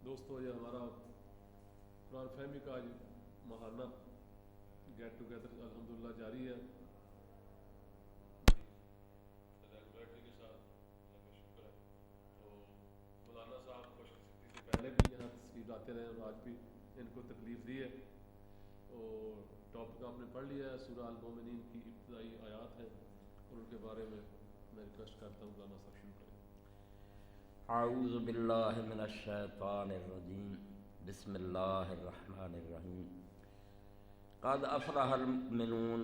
دوستوں یہ ہمارا قرآن فہمی کا ماہانہ گیٹ ٹوگیدر الحمدللہ جاری ہے ریگولرٹی کے ساتھ، اللہ کا شکر ہے۔ تو مولانا صاحب خوش قسمتی سے پہلے بھی یہاں تشریف لاتے رہے اور آج بھی ان کو تکلیف دی ہے، اور ٹاپک آپ نے پڑھ لیا ہے، سورہ المومنین کی ابتدائی آیات ہیں اور ان کے بارے میں ریکویسٹ کرتا ہوں مولانا صاحب شروع کریں۔ اعوذ باللہ من الشیطان الرجیم، بسم اللہ الرحمن الرحیم۔ قد افلح المؤمنون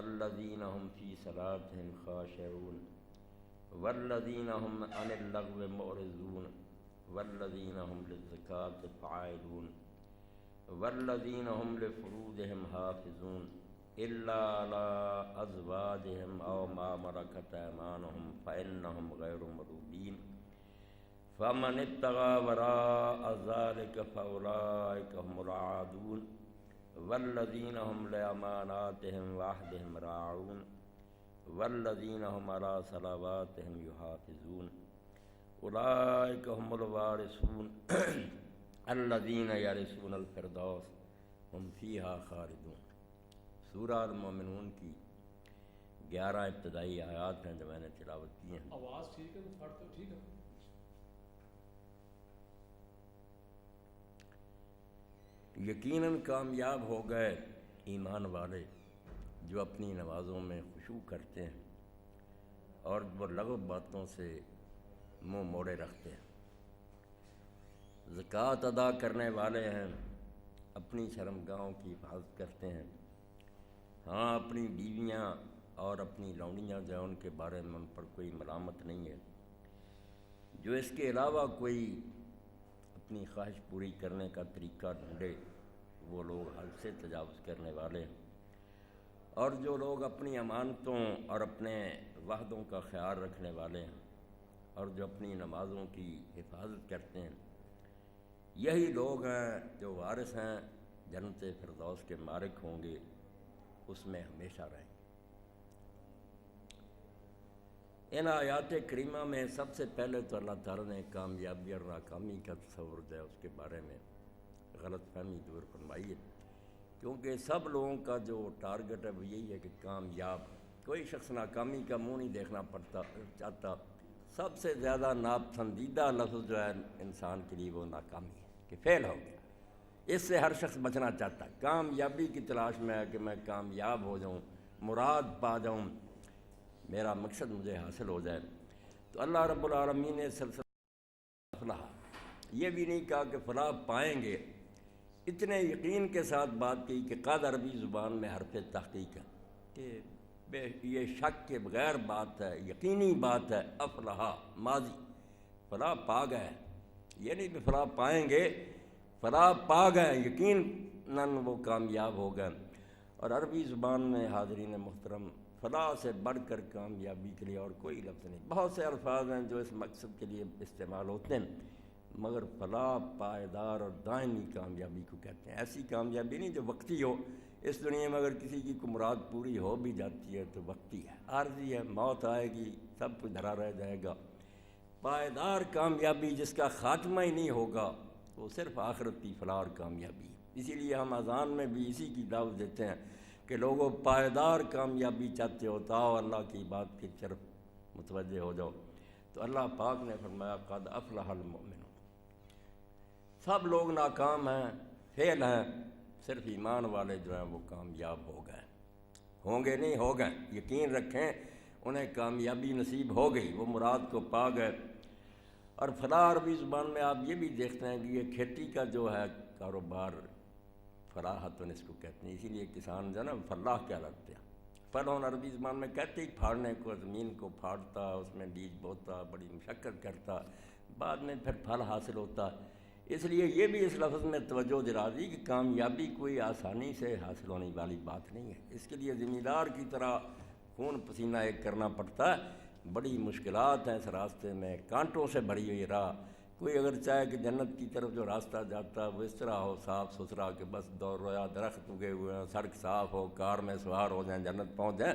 الذین هم فی صلاتهم خاشعون والذین هم عن اللغو معرضون والذین هم للزکاة فاعلون والذین هم لفروجهم حافظون الا على ازواجهم او ما ملكت ايمانهم فانهم غیر ملومین فمن ابتغى وراء ذلك فأولئك هم العادون والذين هم لأماناتهم وعهدهم راعون والذين هم على صلواتهم يحافظون أولئك هم الوارثون الذين يرثون الفردوس هم فيها خالدون۔ سورہ المومنون کی 11 ابتدائی آیات ہیں جو میں نے تلاوت کی ہیں۔ آواز ٹھیک ہے؟ پڑھتے ہو ٹھیک ہے؟ یقیناً کامیاب ہو گئے ایمان والے جو اپنی نمازوں میں خشوع کرتے ہیں اور وہ لغو باتوں سے منہ موڑے رکھتے ہیں، زکوٰۃ ادا کرنے والے ہیں، اپنی شرمگاہوں کی حفاظت کرتے ہیں، ہاں اپنی بیویاں اور اپنی لونڈیاں جو ان کے بارے میں ان پر کوئی ملامت نہیں ہے، جو اس کے علاوہ کوئی اپنی خواہش پوری کرنے کا طریقہ ڈھونڈے وہ لوگ حد سے تجاوز کرنے والے ہیں، اور جو لوگ اپنی امانتوں اور اپنے وعدوں کا خیال رکھنے والے ہیں اور جو اپنی نمازوں کی حفاظت کرتے ہیں، یہی لوگ ہیں جو وارث ہیں، جنت فردوس کے مالک ہوں گے، اس میں ہمیشہ رہیں گے۔ ان آیات کریمہ میں سب سے پہلے تو اللہ تعالیٰ نے کامیابی اور ناکامی کا تصور جو ہے اس کے بارے میں غلط فہمی دور فرمائی ہے، کیونکہ سب لوگوں کا جو ٹارگٹ ہے وہ یہی ہے کہ کامیاب، کوئی شخص ناکامی کا منہ نہیں دیکھنا چاہتا۔ سب سے زیادہ ناپسندیدہ لفظ جو ہے انسان کے لیے وہ ناکامی ہے کہ فیل ہو گیا، اس سے ہر شخص بچنا چاہتا ہے، کامیابی کی تلاش میں ہے کہ میں کامیاب ہو جاؤں، مراد پا جاؤں، میرا مقصد مجھے حاصل ہو جائے۔ تو اللہ رب العالمین نے سلسلہ فلاح یہ بھی نہیں کہا کہ فلاح پائیں گے، اتنے یقین کے ساتھ بات کی کہ قد عربی زبان میں حرف تحقیق ہے کہ یہ شک کے بغیر بات ہے، یقینی بات ہے۔ افلاح ماضی، فلاح پا گئے، یہ نہیں کہ فلاح پائیں گے، فلاح پا گئے، یقیناً وہ کامیاب ہو گئے۔ اور عربی زبان میں حاضرین محترم فلاح سے بڑھ کر کامیابی کے لیے اور کوئی لفظ نہیں۔ بہت سے الفاظ ہیں جو اس مقصد کے لیے استعمال ہوتے ہیں، مگر فلاح پائیدار اور دائمی کامیابی کو کہتے ہیں۔ ایسی کامیابی نہیں جو وقتی ہو، اس دنیا میں اگر کسی کی کوئی مراد پوری ہو بھی جاتی ہے تو وقتی ہے، عارضی ہے، موت آئے گی، سب کچھ دھرا رہ جائے گا۔ پائیدار کامیابی جس کا خاتمہ ہی نہیں ہوگا وہ صرف آخرت کی فلاح اور کامیابی ہے۔ اسی لیے ہم اذان میں بھی اسی کی دعوت دیتے ہیں کہ لوگوں پائیدار کامیابی چاہتے ہو تو آؤ اللہ کی بات کی طرف متوجہ ہو جاؤ۔ تو اللہ پاک نے فرمایا قد افلح المؤمنون، سب لوگ ناکام ہیں، فیل ہیں، صرف ایمان والے جو ہیں وہ کامیاب ہو گئے، ہوں گے نہیں، ہو گئے، یقین رکھیں انہیں کامیابی نصیب ہو گئی، وہ مراد کو پا گئے۔ اور فلاح عربی زبان میں آپ یہ بھی دیکھتے ہیں کہ یہ کھیتی کا جو ہے کاروبار، فلاحتن اس کو کہتے ہیں، اسی لیے کسان جو ہے نا فلاح کہلاتے ہیں۔ فلاح عربی زبان میں کہتے ہی پھاڑنے کو، زمین کو پھاڑتا، اس میں بیج بوتا، بڑی مشقت کرتا، بعد میں پھر پھل حاصل ہوتا۔ اس لیے یہ بھی اس لفظ میں توجہ دلا دی کہ کامیابی کوئی آسانی سے حاصل ہونے والی بات نہیں ہے، اس کے لیے زمیندار کی طرح خون پسینہ ایک کرنا پڑتا ہے، بڑی مشکلات ہیں اس راستے میں، کانٹوں سے بھری ہوئی راہ۔ کوئی اگر چاہے کہ جنت کی طرف جو راستہ جاتا ہے وہ اس طرح ہو صاف ستھرا کہ بس دور رویا درخت اگے ہوئے ہیں، سڑک صاف ہو، کار میں سوار ہو جائیں، جنت پہنچ جائیں،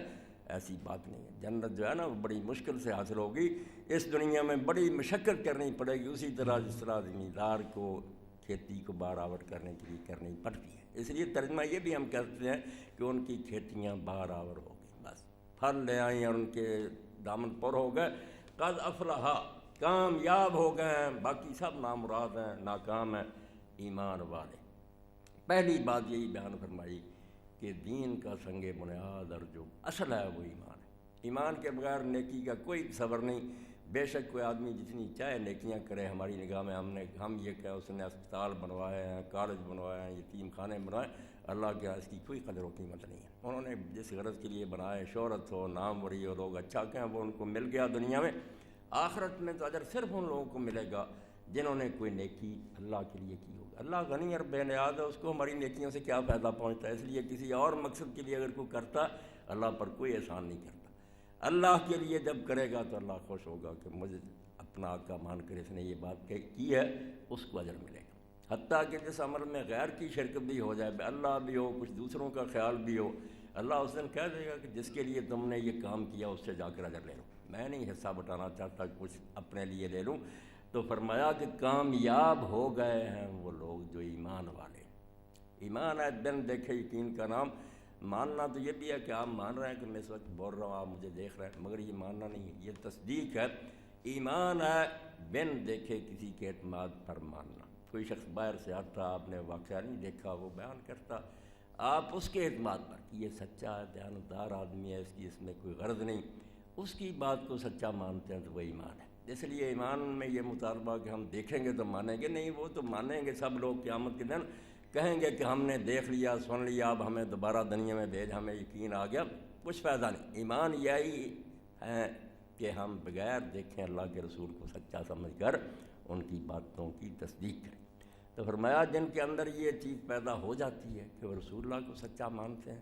ایسی بات نہیں ہے. جنت جو ہے نا وہ بڑی مشکل سے حاصل ہوگی, اس دنیا میں بڑی مشقت کرنی پڑے گی, اسی طرح جس طرح زمیندار کو کھیتی کو برآور کرنے کے لیے کرنی پڑتی ہے. اس لیے ترجمہ یہ بھی ہم کہتے ہیں کہ ان کی کھیتیاں برآور ہو گئی, بس پھل لے آئیں اور ان کے دامن پر ہو گئے. قد افلح, کامیاب ہو گئے ہیں, باقی سب نامراد ہیں, ناکام ہیں ایمان والے. پہلی بات یہی بیان فرمائی کہ دین کا سنگ بنیاد اور جو اصل ہے وہ ایمان ہے. ایمان کے بغیر نیکی کا کوئی تصور نہیں. بے شک کوئی آدمی جتنی چاہے نیکیاں کرے, ہماری نگاہ میں ہم یہ کہ اس نے اسپتال بنوائے ہیں, کالج بنوائے ہیں, یتیم خانے بنوائے, اللہ کے اس کی کوئی قدر و قیمت نہیں ہے. انہوں نے جس غرض کے لیے بنائے, شہرت ہو, ناموری ہو, لوگ اچھا کہیں, وہ ان کو مل گیا دنیا میں. آخرت میں تو اجر صرف ان لوگوں کو ملے گا جنہوں نے کوئی نیکی اللہ کے لیے کی ہوگی. اللہ غنی اور بے نیاز ہے, اس کو ہماری نیکیوں سے کیا فائدہ پہنچتا ہے. اس لیے کسی اور مقصد کے لیے اگر کوئی کرتا, اللہ پر کوئی احسان نہیں کرتا. اللہ کے لیے جب کرے گا تو اللہ خوش ہوگا کہ مجھے اپنا آقا مان کر اس نے یہ بات کی ہے, اس کو اجر ملے گا. حتیٰ کہ جس عمل میں غیر کی شرک بھی ہو جائے, اللہ بھی ہو, کچھ دوسروں کا خیال بھی ہو, اللہ اس دن کہہ دے گا کہ جس کے لیے تم نے یہ کام کیا اس سے جا کر اجر لے لو. میں نہیں حصہ بٹانا چاہتا, کچھ اپنے لیے لے لوں. تو فرمایا کہ کامیاب ہو گئے ہیں وہ لوگ جو ایمان والے. ایمان ہے دن دیکھے یقین کا نام. ماننا تو یہ بھی ہے کہ آپ مان رہے ہیں کہ میں اس وقت بول رہا ہوں, آپ مجھے دیکھ رہے ہیں, مگر یہ ماننا نہیں ہے, یہ تصدیق ہے. ایمان ہے بن دیکھے کسی کے اعتماد پر ماننا. کوئی شخص باہر سے آتا, آپ نے واقعہ نہیں دیکھا, وہ بیان کرتا, آپ اس کے اعتماد پر کہ یہ سچا ہے, دیانتدار آدمی ہے, اس میں کوئی غرض نہیں, اس کی بات کو سچا مانتے ہیں تو وہ ایمان ہے. اس لیے ایمان میں یہ مطالبہ کہ ہم دیکھیں گے تو مانیں گے نہیں, وہ تو مانیں گے سب لوگ. قیامت کے دن کہیں گے کہ ہم نے دیکھ لیا, سن لیا, اب ہمیں دوبارہ دنیا میں بھیج, ہمیں یقین آ گیا. کچھ فائدہ نہیں. ایمان یہی ہے کہ ہم بغیر دیکھیں اللہ کے رسول کو سچا سمجھ کر ان کی باتوں کی تصدیق کریں. تو فرمایا جن کے اندر یہ چیز پیدا ہو جاتی ہے کہ وہ رسول اللہ کو سچا مانتے ہیں,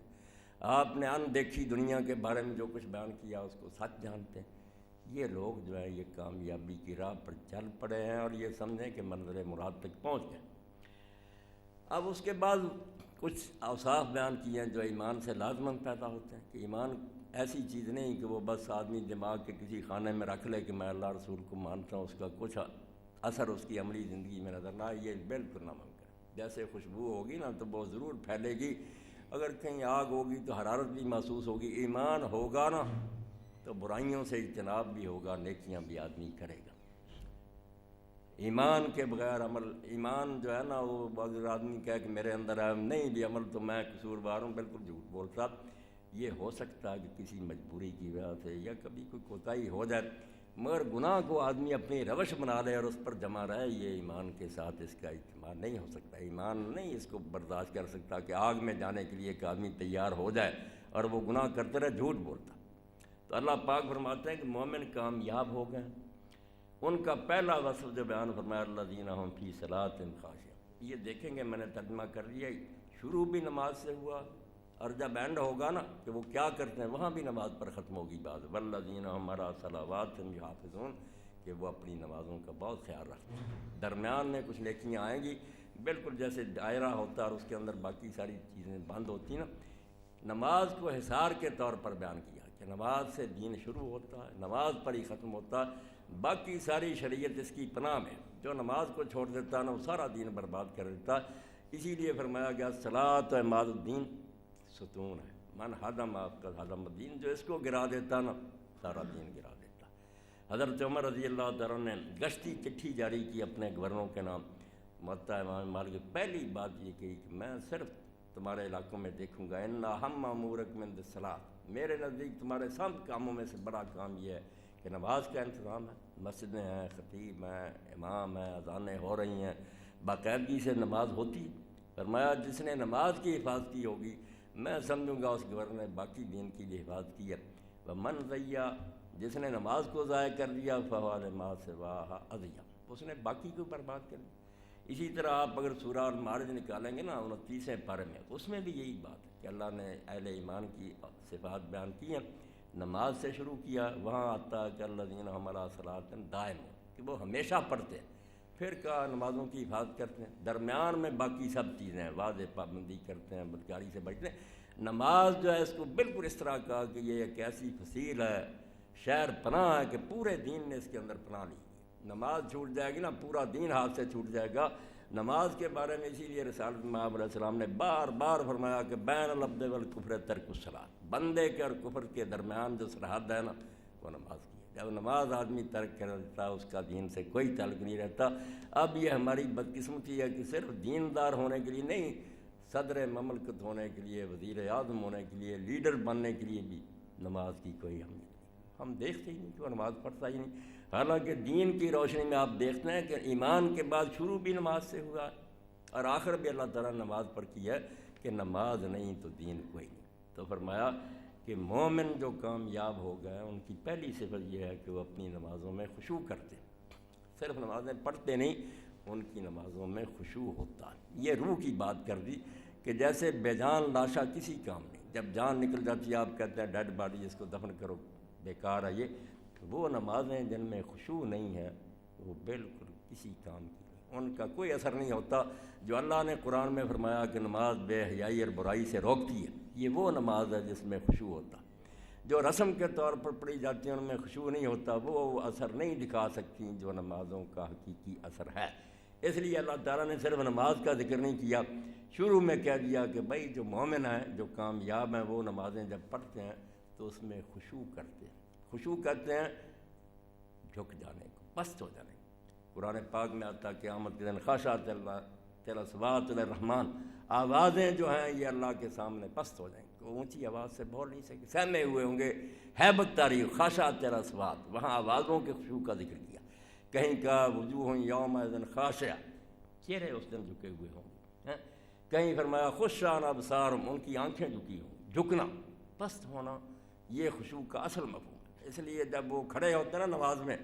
آپ نے ان دیکھی دنیا کے بارے میں جو کچھ بیان کیا اس کو سچ جانتے ہیں, یہ لوگ جو ہے یہ کامیابی کی راہ پر چل پڑے ہیں اور یہ سمجھیں کہ منزل مراد تک پہنچ گئے. اب اس کے بعد کچھ اوصاف بیان کیے ہیں جو ایمان سے لازماً پیدا ہوتے ہیں. کہ ایمان ایسی چیز نہیں کہ وہ بس آدمی دماغ کے کسی خانے میں رکھ لے کہ میں اللہ رسول کو مانتا ہوں, اس کا کچھ اثر اس کی عملی زندگی میں نظر نہ آئے. یہ بالکل ناممکن ہے. جیسے خوشبو ہوگی نا تو وہ ضرور پھیلے گی, اگر کہیں آگ ہوگی تو حرارت بھی محسوس ہوگی. ایمان ہوگا نا تو برائیوں سے اجتناب بھی ہوگا, نیکیاں بھی آدمی کرے گا. ایمان کے بغیر عمل, ایمان جو ہے نا وہ اگر آدمی کہے کہ میرے اندر ہے نہیں بھی عمل تو میں قصوروار ہوں, بالکل جھوٹ بولتا. یہ ہو سکتا ہے کہ کسی مجبوری کی وجہ سے یا کبھی کوئی کوتاہی ہو جائے, مگر گناہ کو آدمی اپنی روش بنا لے اور اس پر جمع رہے, یہ ایمان کے ساتھ اس کا اجتماع نہیں ہو سکتا. ایمان نہیں اس کو برداشت کر سکتا کہ آگ میں جانے کے لیے ایک آدمی تیار ہو جائے اور وہ گناہ کرتے رہے, جھوٹ بولتا. تو اللہ پاک فرماتے ہیں کہ مومن کامیاب ہو گئے. ان کا پہلا وصف جو بیان فرمایا الذین هم فی صلاتہم خاشعون. یہ دیکھیں گے میں نے ترجمہ کر لیا, شروع بھی نماز سے ہوا اور جب اینڈ ہوگا نا کہ وہ کیا کرتے ہیں وہاں بھی نماز پر ختم ہوگی بات. والذین هم علی صلواتہم یحافظون, کہ وہ اپنی نمازوں کا بہت خیال رکھتے ہیں. درمیان میں کچھ نیکیاں آئیں گی, بالکل جیسے دائرہ ہوتا ہے اور اس کے اندر باقی ساری چیزیں بند ہوتی ہیں نا. نماز کو حصار کے طور پر بیان کیا کہ نماز سے دین شروع ہوتا ہے, نماز پر ہی ختم ہوتا ہے, باقی ساری شریعت اس کی پناہ میں. جو نماز کو چھوڑ دیتا ہے نا وہ سارا دین برباد کر دیتا ہے. اسی لیے فرمایا گیا صلاۃ عماد الدین ستون ہے, من ہدم آپ کا ہدم الدین, جو اس کو گرا دیتا نا سارا دین گرا دیتا. حضرت عمر رضی اللہ تعالیٰ نے گشتی چٹھی جاری کی اپنے گورنروں کے نام. موطا امام مالک کی پہلی بات یہ کہی کہ میں صرف تمہارے علاقوں میں دیکھوں گا ان اہم امورک من الصلاۃ, میرے نزدیک تمہارے سب کاموں میں سے بڑا کام یہ ہے کہ نماز کا انتظام ہے. مسجدیں ہیں, خطیب ہیں, امام ہیں, اذانیں ہو رہی ہیں, باقاعدگی سے نماز ہوتی. فرمایا جس نے نماز کی حفاظت کی ہوگی میں سمجھوں گا اس گورنر نے باقی دین کی بھی حفاظت کی ہے. ومن ضیع, جس نے نماز کو ضائع کر دیا فہو لما سواہا اضیع, اس نے باقی کو برباد کر دیا. اسی طرح آپ اگر سورہ المعارج نکالیں گے نا 29 پارے میں, اس میں بھی یہی بات ہے کہ اللہ نے اہل ایمان کی صفات بیان کی ہیں. نماز سے شروع کیا, وہاں آتا ہے کہ الذین هم علی صلاتہم دائمون, کہ وہ ہمیشہ پڑھتے ہیں. پھر کہا نمازوں کی حفاظت کرتے ہیں. درمیان میں باقی سب چیزیں ہیں, واضح پابندی کرتے ہیں, بدکاری سے بچتے ہیں. نماز جو ہے اس کو بالکل اس طرح کہا کہ یہ ایک ایسی فصیل ہے، شہر پناہ ہے کہ پورے دین نے اس کے اندر پناہ لی ہے۔ نماز چھوٹ جائے گی نا پورا دین ہاتھ سے چھوٹ جائے گا۔ نماز کے بارے میں اسی لیے رسالت میں آپ علیہ السلام نے بار بار فرمایا کہ بین العبد والکفر ترک الصلاۃ، بندے کے اور کفر کے درمیان جو سرحد ہے نا وہ نماز کی ہے۔ جب نماز آدمی ترک کر دیتا اس کا دین سے کوئی تعلق نہیں رہتا۔ اب یہ ہماری بدقسمتی ہے کہ صرف دیندار ہونے کے لیے نہیں، صدر مملکت ہونے کے لیے، وزیر اعظم ہونے کے لیے، لیڈر بننے کے لیے بھی نماز کی کوئی اہمیت نہیں، ہم دیکھتے ہی نہیں کہ وہ نماز پڑھتا ہی نہیں۔ حالانکہ دین کی روشنی میں آپ دیکھتے ہیں کہ ایمان کے بعد شروع بھی نماز سے ہوا ہے اور آخر بھی اللہ تعالیٰ نے نماز پر کی ہے کہ نماز نہیں تو دین کوئی نہیں۔ تو فرمایا کہ مومن جو کامیاب ہو گئے ان کی پہلی صفت یہ ہے کہ وہ اپنی نمازوں میں خشوع کرتے ہیں، صرف نمازیں پڑھتے نہیں، ان کی نمازوں میں خشوع ہوتا ہے۔ یہ روح کی بات کر دی کہ جیسے بے جان لاشا کسی کام نہیں، جب جان نکل جاتی ہے آپ کہتے ہیں ڈیڈ باڈی اس کو دفن کرو، بیکار ہے۔ یہ وہ نمازیں جن میں خشوع نہیں ہے وہ بالکل کسی کام کی نہیں، ان کا کوئی اثر نہیں ہوتا۔ جو اللہ نے قرآن میں فرمایا کہ نماز بے حیائی اور برائی سے روکتی ہے، یہ وہ نماز ہے جس میں خشوع ہوتا۔ جو رسم کے طور پر پڑھی جاتی ہیں ان میں خشوع نہیں ہوتا، وہ اثر نہیں دکھا سکتی جو نمازوں کا حقیقی اثر ہے۔ اس لیے اللہ تعالیٰ نے صرف نماز کا ذکر نہیں کیا، شروع میں کہہ دیا کہ بھائی جو مومن ہیں جو کامیاب ہیں وہ نمازیں جب پڑھتے ہیں تو اس میں خشوع کرتے ہیں۔ خشوع کہتے ہیں جھک جانے کو، پست ہو جانے کو۔ قرآن پاک میں آتا کہ قیامت کے دن خاشعۃ الاصوات للرحمن، آوازیں جو ہیں یہ اللہ کے سامنے پست ہو جائیں گی، وہ اونچی آواز سے بول نہیں سکے، سہمے ہوئے ہوں گے، ہیبت طاری خاشعۃ الاصوات، وہاں آوازوں کے خشوع کا ذکر کیا۔ کہیں کا وجوہ یومئذ خاشعہ، چہرے اس دن جھکے ہوئے ہوں گے۔ کہیں فرمایا خشعاً ابصارہم، ان کی آنکھیں جھکی ہوں۔ جھکنا، پست ہونا، یہ خشوع کا اصل مفہوم ہے۔ اس لیے جب وہ کھڑے ہوتے ہیں نا نماز میں،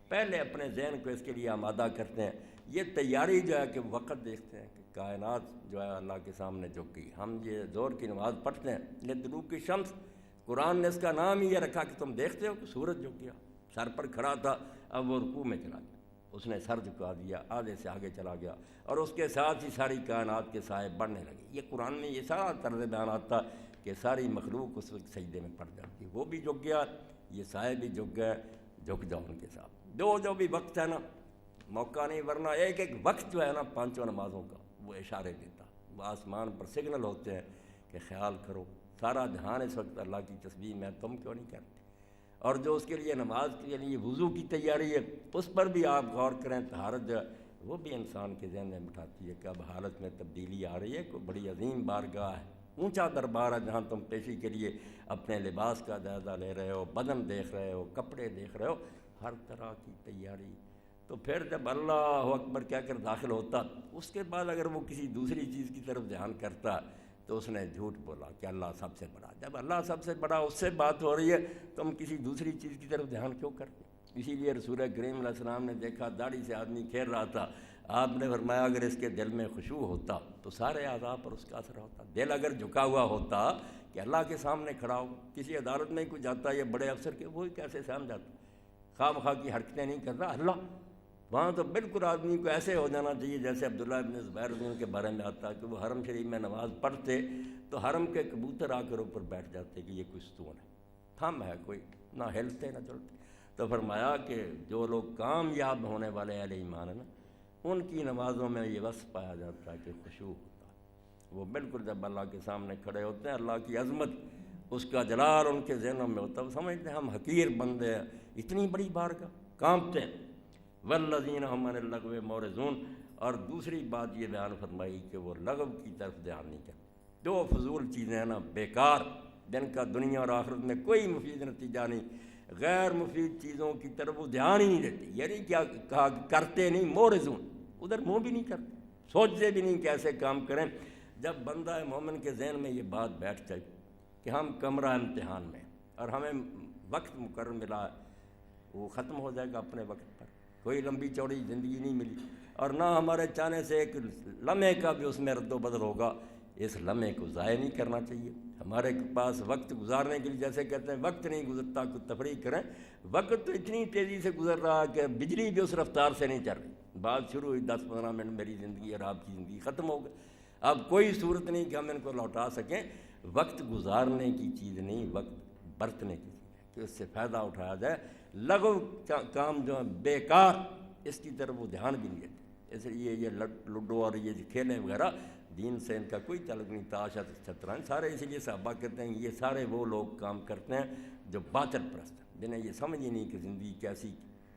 پہلے اپنے ذہن کو اس کے لیے آمادہ کرتے ہیں۔ یہ تیاری جو ہے کہ وقت دیکھتے ہیں کہ کائنات جو ہے اللہ کے سامنے جھک گئی۔ ہم یہ زور کی نماز پڑھتے ہیں، لطلوع کی شمس، قرآن نے اس کا نام ہی یہ رکھا کہ تم دیکھتے ہو کہ سورج جھک گیا، سر پر کھڑا تھا، اب وہ رکوع میں چلا گیا، اس نے سر جھکا دیا، آدھے سے آگے چلا گیا، اور اس کے ساتھ ہی ساری کائنات کے سائے بڑھنے لگے۔ یہ قرآن میں یہ سارا طرز بیانات تھا کہ ساری مخلوق اس وقت سجدے میں پڑ جاتی ہے۔ وہ بھی جھک گیا، یہ سائے بھی جھک گئے، جھک جاؤ ان کے ساتھ۔ جو بھی وقت ہے نا، موقع نہیں، ورنہ ایک ایک وقت جو ہے نا پانچوں نمازوں کا وہ اشارے دیتا، وہ آسمان پر سگنل ہوتے ہیں کہ خیال کرو، سارا جہان اس وقت اللہ کی تسبیح میں، تم کیوں نہیں کرتے؟ اور جو اس کے لیے نماز کے لیے وضو کی تیاری ہے اس پر بھی آپ غور کریں، طہارت جو ہے وہ بھی انسان کے ذہن میں بٹھاتی ہے کہ اب حالت میں تبدیلی آ رہی ہے، کوئی بڑی عظیم بارگاہ ہے، اونچا دربار ہے جہاں تم پیشی کے لیے اپنے لباس کا جائزہ لے رہے ہو، بدن دیکھ رہے ہو، کپڑے دیکھ رہے ہو، ہر طرح کی تیاری۔ تو پھر جب اللہ اکبر کہہ کر داخل ہوتا، اس کے بعد اگر وہ کسی دوسری چیز کی طرف دھیان کرتا تو اس نے جھوٹ بولا کہ اللہ سب سے بڑا۔ جب اللہ سب سے بڑا اس سے بات ہو رہی ہے تو ہم کسی دوسری چیز کی طرف دھیان کیوں کرتے؟ اسی لیے رسول کریم علیہ السلام نے دیکھا داڑھی سے آدمی کھیر رہا تھا، آپ نے فرمایا اگر اس کے دل میں خشوع ہوتا تو سارے اعضاء پر اس کا اثر ہوتا۔ دل اگر جھکا ہوا ہوتا کہ اللہ کے سامنے کھڑا ہو، کسی عدالت میں کوئی جاتا ہے بڑے افسر کے، وہی کیسے سہم جاتا، خواہ مخواہ کی حرکتیں نہیں کر رہا اللہ، وہاں تو بالکل آدمی کو ایسے ہو جانا چاہیے جیسے عبداللہ ابن زبیر رضی اللہ عنہ کے بارے میں آتا کہ وہ حرم شریف میں نماز پڑھتے تو حرم کے کبوتر آ کر اوپر بیٹھ جاتے کہ یہ کوئی ستون ہے، تھم ہے کوئی، نہ ہلتے نہ چلتے۔ تو فرمایا کہ جو لوگ کامیاب ہونے والے اہل ایمان ہیں نا، ان کی نمازوں میں یہ وصف پایا جاتا ہے کہ خشوع ہوتا ہے۔ وہ بالکل جب اللہ کے سامنے کھڑے ہوتے ہیں، اللہ کی عظمت، اس کا جلال ان کے ذہنوں میں ہوتا ہے، وہ سمجھتے ہیں ہم حقیر بندے ہیں، اتنی بڑی بارگاہ، کانپتے ہیں۔ والذین هم عن اللغو معرضون، اور دوسری بات یہ بیان فرمائی کہ وہ لغو کی طرف دھیان نہیں کرتے۔ جو فضول چیزیں ہیں نا، بیکار، جن کا دنیا اور آخرت میں کوئی مفید نتیجہ نہیں، غیر مفید چیزوں کی طرف وہ دھیان ہی نہیں دیتے۔ یعنی کیا کہا، کرتے نہیں، معرضون، ادھر منہ بھی نہیں کرتے، سوچتے بھی نہیں کہ ایسے کام کریں۔ جب بندہ مومن کے ذہن میں یہ بات بیٹھ جائے کہ ہم کمرہ امتحان میں اور ہمیں وقت مقرر ملا ہے، وہ ختم ہو جائے گا اپنے وقت پر، کوئی لمبی چوڑی زندگی نہیں ملی، اور نہ ہمارے چاہنے سے ایک لمحے کا بھی اس میں رد و بدل ہوگا۔ اس لمحے کو ضائع نہیں کرنا چاہیے۔ ہمارے پاس وقت گزارنے کے لیے، جیسے کہتے ہیں وقت نہیں گزرتا، کچھ تفریح کریں، وقت تو اتنی تیزی سے گزر رہا ہے کہ بجلی بھی اس رفتار سے نہیں چل رہی۔ بات شروع ہوئی 10-15 منٹ میری زندگی اور آپ کی زندگی ختم ہو گئی، اب کوئی صورت نہیں کہ ہم ان کو لوٹا سکیں۔ وقت گزارنے کی چیز نہیں، وقت برتنے کی چیز ہے کہ اس سے فائدہ اٹھایا جائے۔ لغو کام جو بیکار، اس کی طرف وہ دھیان بھی نہیں دیتے، اس لیے یہ لوڈو اور یہ کھیلیں وغیرہ دین سے ان کا کوئی تعلق نہیں، تاش شطرنج سارے، اسی لیے صحابہ کہتے ہیں یہ سارے وہ لوگ کام کرتے ہیں جو باطل پرست ہیں، جنہیں یہ سمجھ ہی نہیں کہ زندگی کیسی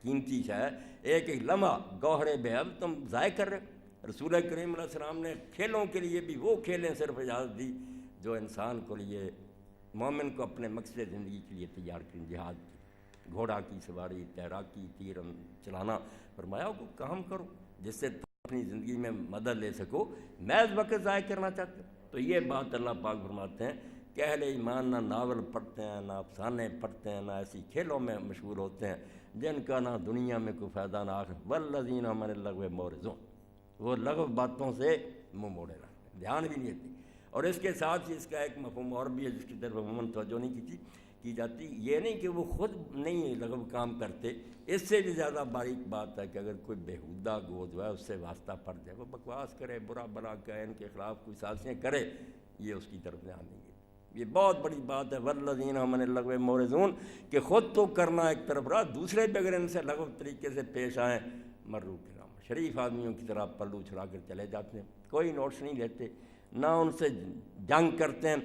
قیمتی ہے، ایک ایک لمحہ گوہر بہب تم ضائع کر رہے ہو۔ رسول کریم علیہ السلام نے کھیلوں کے لیے بھی وہ کھیلیں صرف اجازت دی جو انسان کو لیے، مومن کو اپنے مقصد زندگی کے لیے تیار کریں، جہاد کی، گھوڑا کی سواری، تیراکی، تیر چلانا، فرمایا کو کام کرو جس سے تم اپنی زندگی میں مدد لے سکو، محض وقت ضائع کرنا چاہتے ہو۔ تو یہ بات اللہ پاک فرماتے ہیں کہ اہل ایمان نہ ناول پڑھتے ہیں، نہ افسانے پڑھتے ہیں، نہ ایسی کھیلوں میں مشغول ہوتے ہیں جن کا نہ دنیا میں کوئی فائدہ نہ آخرت، والذین عن اللغو معرضون، وہ لغو باتوں سے منہ موڑے رہتے ہیں، دھیان بھی نہیں دیتے۔ اور اس کے ساتھ ہی اس کا ایک مفہوم اور بھی ہے جس کی طرف عموماً توجہ نہیں کی جاتی، یہ نہیں کہ وہ خود نہیں لغو کام کرتے، اس سے بھی زیادہ باریک بات ہے کہ اگر کوئی بےہودہ گود ہے اس سے واسطہ پڑ جائے، وہ بکواس کرے، برا بلا کہے، ان کے خلاف کوئی سازشیں کرے، یہ اس کی طرف دھیان نہیں ہے۔ یہ بہت بڑی بات ہے، والذین عن اللغو معرضون، کہ خود تو کرنا ایک طرف رہا، دوسرے بھی اگر ان سے لغو طریقے سے پیش آئیں، مرو کرام، شریف آدمیوں کی طرح پلو چھڑا کر چلے جاتے ہیں، کوئی نوٹس نہیں لیتے، نہ ان سے جنگ کرتے ہیں۔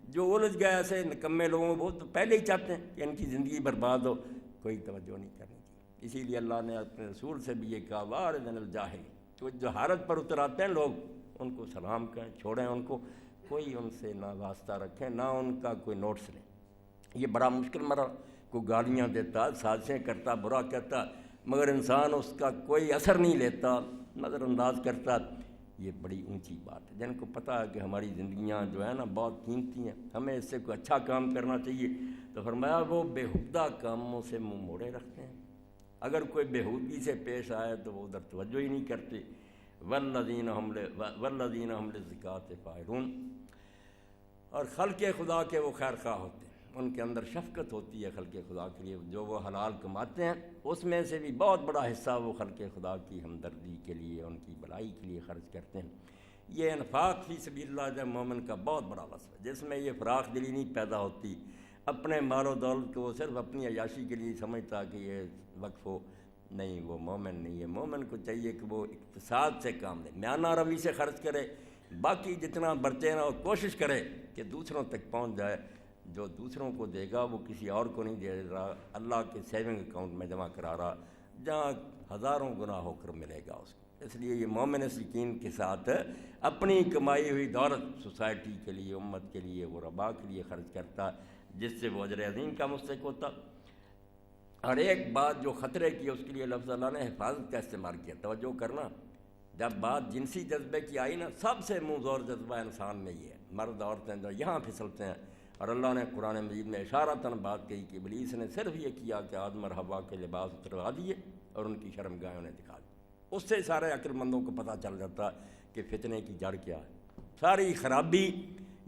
جو الجھ گئے ایسے نکمے لوگوں کو تو پہلے ہی چاہتے ہیں کہ ان کی زندگی برباد ہو، کوئی توجہ نہیں کرنی چاہیے۔ اسی لیے اللہ نے اپنے رسول سے بھی یہ کہا، وَأَعْرِضْ عَنِ الْجَاهِلِينَ، تو جو حالت پر اتر آتے ہیں لوگ ان کو سلام کریں، چھوڑیں ان کو، کوئی ان سے نہ واسطہ رکھیں، نہ ان کا کوئی نوٹس لیں۔ یہ بڑا مشکل مرحلہ، کوئی گالیاں دیتا، سازشیں کرتا، برا کہتا، مگر انسان اس کا کوئی اثر نہیں لیتا، نظر انداز کرتا، یہ بڑی اونچی بات ہے۔ جن کو پتہ ہے کہ ہماری زندگیاں جو ہے نا بہت قیمتی ہیں، ہمیں اس سے کوئی اچھا کام کرنا چاہیے، تو فرمایا وہ بےہودہ کاموں سے منہ موڑے رکھتے ہیں، اگر کوئی بےہودگی سے پیش آئے تو وہ ادھر توجہ ہی نہیں کرتے۔ والذین ہم للزکوٰۃ فاعلون، اور خلق خدا کے وہ خیر خواہ ہوتے ہیں، ان کے اندر شفقت ہوتی ہے خلق خدا کے لیے، جو وہ حلال کماتے ہیں اس میں سے بھی بہت بڑا حصہ وہ خلق خدا کی ہمدردی کے لیے، ان کی بھلائی کے لیے خرچ کرتے ہیں۔ یہ انفاق فی سبیل اللہ جو مومن کا بہت بڑا وصف ہے، جس میں یہ فراخ دلی نہیں پیدا ہوتی، اپنے مال و دولت کو وہ صرف اپنی عیاشی کے لیے سمجھتا کہ یہ وقف ہو، نہیں، وہ مومن نہیں ہے۔ مومن کو چاہیے کہ وہ اقتصاد سے کام لے، میانہ روی سے خرچ کرے، باقی جتنا برتے نا وہ کوشش کرے کہ دوسروں تک پہنچ جائے، جو دوسروں کو دے گا وہ کسی اور کو نہیں دے رہا، اللہ کے سیونگ اکاؤنٹ میں جمع کرا رہا، جہاں ہزاروں گنا ہو کر ملے گا اس کو۔ اس لیے یہ مومن یقین کے ساتھ اپنی کمائی ہوئی دولت سوسائٹی کے لیے، امت کے لیے، غرباء کے لیے خرچ کرتا، جس سے وہ اجر عظیم کا مستحق ہوتا۔ اور ایک بات جو خطرے کی، اس کے لیے لفظ اللہ نے حفاظت کا استعمال کیا، توجہ کرنا، جب بات جنسی جذبے کی آئی نا، سب سے منہ زور جذبہ انسان میں یہ ہے، مرد عورتیں جو یہاں پھسلتے ہیں، اور اللہ نے قرآن مجید میں اشارتاً بات کہی کہ ابلیس نے صرف یہ کیا کہ آدم اور حوا کے لباس اتروا دیے اور ان کی شرمگاہیں انہیں دکھا دی، اس سے سارے عقل مندوں کو پتہ چل جاتا کہ فتنے کی جڑ کیا ہے، ساری خرابی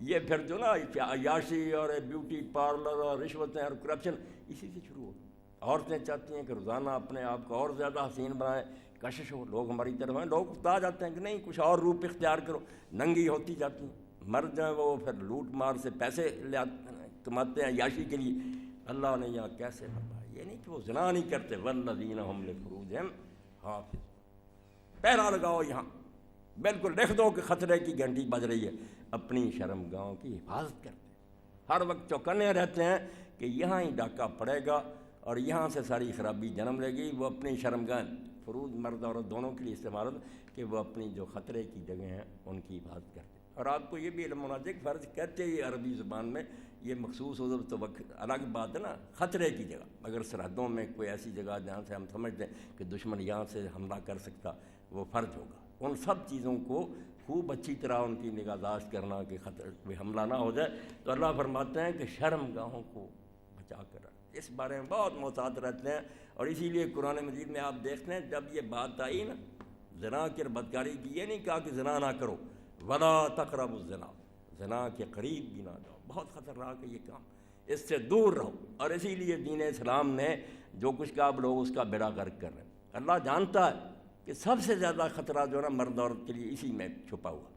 یہ پھر جو نا عیاشی اور بیوٹی پارلر اور رشوتیں اور کرپشن اسی سے شروع ہوتی۔ عورتیں چاہتی ہیں کہ روزانہ اپنے آپ کو اور زیادہ حسین بنائیں، کشش ہو، لوگ ہماری طرف ہیں، لوگ اکتا جاتے ہیں کہ نہیں کچھ اور روپ اختیار کرو، ننگی ہوتی جاتی ہیں، مرد جو ہیں وہ پھر لوٹ مار سے پیسے کماتے ہیں عیاشی کے لیے۔ اللہ نے یہاں کیسے فرمایا، یہ نہیں کہ وہ زنا نہیں کرتے، والذین ہم لفروجہم حافظ، پہرا لگاؤ، یہاں بالکل لکھ دو کہ خطرے کی گھنٹی بج رہی ہے، اپنی شرمگاہوں کی حفاظت کرتے ہیں، ہر وقت چوکنے رہتے ہیں کہ یہاں ہی ڈاکہ پڑے گا اور یہاں سے ساری خرابی جنم لے گی۔ وہ اپنی شرمگاہ، فروج مرد عورت دونوں کے لیے استعمال ہوتا کہ وہ اپنی جو خطرے کی جگہیں ہیں ان کی حفاظت کرتے ہیں۔ اور آپ کو یہ بھی علم ہونا چاہیے کہ فرض کہتے ہیں عربی زبان میں یہ مخصوص ہو تو وقت الگ بات ہے نا، خطرے کی جگہ، اگر سرحدوں میں کوئی ایسی جگہ جہاں سے ہم سمجھتے ہیں کہ دشمن یہاں سے حملہ کر سکتا، وہ فرض ہوگا، ان سب چیزوں کو خوب اچھی طرح ان کی نگہداشت کرنا کہ خطر کوئی حملہ نہ ہو جائے۔ تو اللہ فرماتے ہیں کہ شرمگاہوں کو بچا کر رکھ، اس بارے میں بہت محتاط رہتے ہیں۔ اور اسی لیے قرآن مجید میں آپ دیکھتے ہیں جب یہ بات آئی نا زنا کی اور بدکاری کی، یہ نہیں کہا کہ زنا نہ کرو، ولا تقربوا الزنا، زنا کے قریب بھی نہ جاؤ، بہت خطرناک ہے یہ کام، اس سے دور رہو۔ اور اسی لیے دین اسلام نے جو کچھ کہا آپ لوگ اس کا بیڑا غرق کر رہے ہیں۔ اللہ جانتا ہے کہ سب سے زیادہ خطرہ جو ہے نا مرد عورت کے لیے اسی میں چھپا ہوا،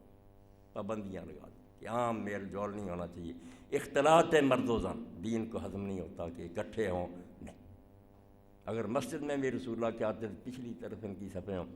پابندیاں لگا دی، کہ عام میل جول نہیں ہونا چاہیے، اختلاط مرد و زن دین کو ہضم نہیں ہوتا کہ اکٹھے ہوں، نہیں۔ اگر مسجد میں بھی رسول اللہ کے آتے پچھلی طرف ان کی صفیں ہوں،